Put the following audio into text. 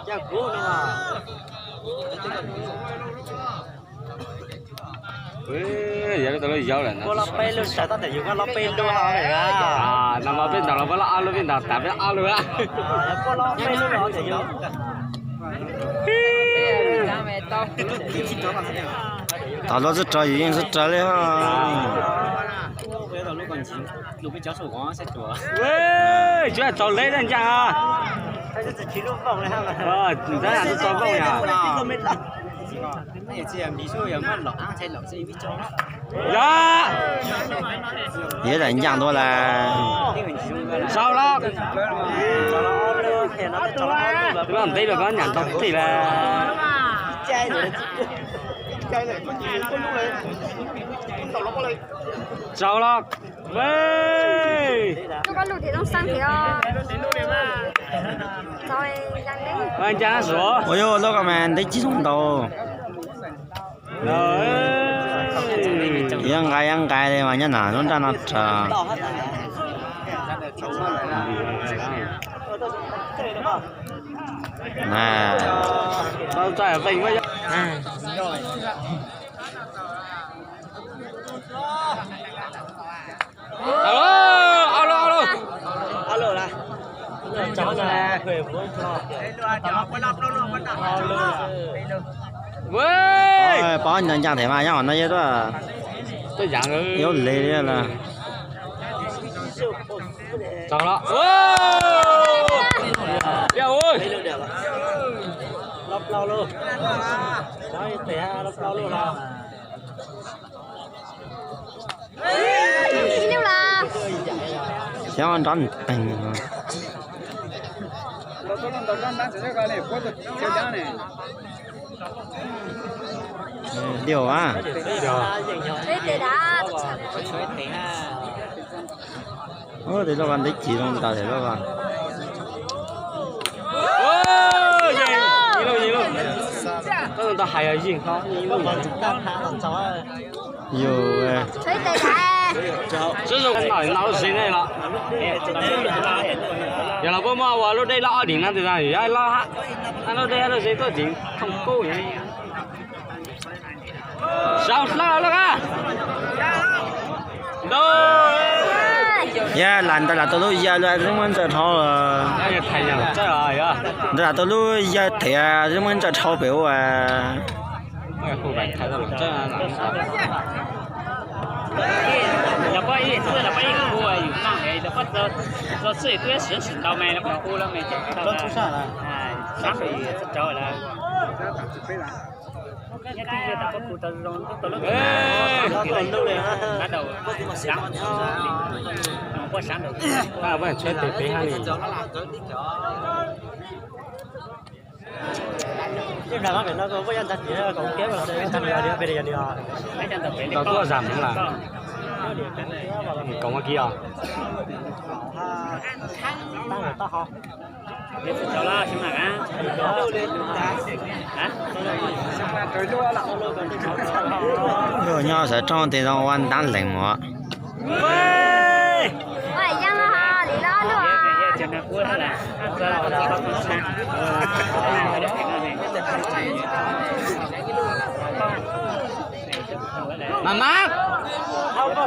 giờ tôi lấy dấu lại. Cô lắp pin luôn, chả ta thể dùng cái lắp pin luôn hả vậy à? Nằm ở bên đó là có là luôn bên đó, tại bên luôn á. Cô lắp pin luôn hả thể dùng? tao lo rất trời yên rất trời đấy ha. Bây giờ lúc còn chín, lúc cái cháu sổ có sẽ chùa. Ê, chú là cháu lấy lên chăng à? Hay là chỉ lúc vòng này hả? Thế là tôi cháu vòng nhà. Này chỉ là ví dụ như mà lọc ăn thay lọc gì biết cho. Dạ. Thế là nhang đó là Sao đó? Tôi làm đây là có nhàn tóc thì là Chai rồi. sao đó?喂， 如果六點鐘生條，就係人哋。anh cha số. ôi yo lo cái mà đấy chỉ trong đầu yang cái này mà nhá nào nó ra nó chờ nè Sao chạy vinh quá. Alo, alo, alo. Alo là. Cháu là khỏe vô cho.喂， ôi bỏ nhận chẳng thể mà nhau nó vậy đó tôi dạng rồi. yếu lì đấy là Chào đó. Đeo ơi. Lọc lâu luôn. Đấy, để ha lọc lâu luôn nào. Nhiêu là xéo ăn tròn tình điều à thế thì đã ôi thì nó còn đấy chỉ không tao thì nó còn Ôi, gì luôn. Tôi ta hay ở gì không? Còn chúng ta khá là cháu ơi. nhiều thế thì đã Sử dụng cái này nó xin này là. Giờ là bố mà vào lúc đây lo điện thì là gì? Ai lo hả? Anh lúc đây nó sẽ có điện không cố vậy. Sao lo à? Đâu? yeah lần ta là tôi lúc giờ là chúng mình sẽ thao Ai thầy nhá, trời ơi à. là tôi lúc giờ thì chúng mình sẽ thao biểu Ôi, cô bạn thấy là trời ơi. Là có ý thứ là có ý khu ở dùng năng này là bắt do sự tuyết sử dụng đầu mày là có khu lắm mày chắc là sáng thì rất trời là cái kia ta có khu tao rong tao lúc nó còn đâu này bắt đầu sáng có sáng được À, vậy chơi tiếp đi ha đi. nhưng là nó có anh thật gì còn kéo vào đây thằng này đi về đây đi Tao có giảm nữa là còn cái kia à? tao ho cháu là xem nào á rồi nhau sẽ trong thì nó ăn đan lạnh mà vậy dân ha đi đó luôn à chân là cuối là Mama. không có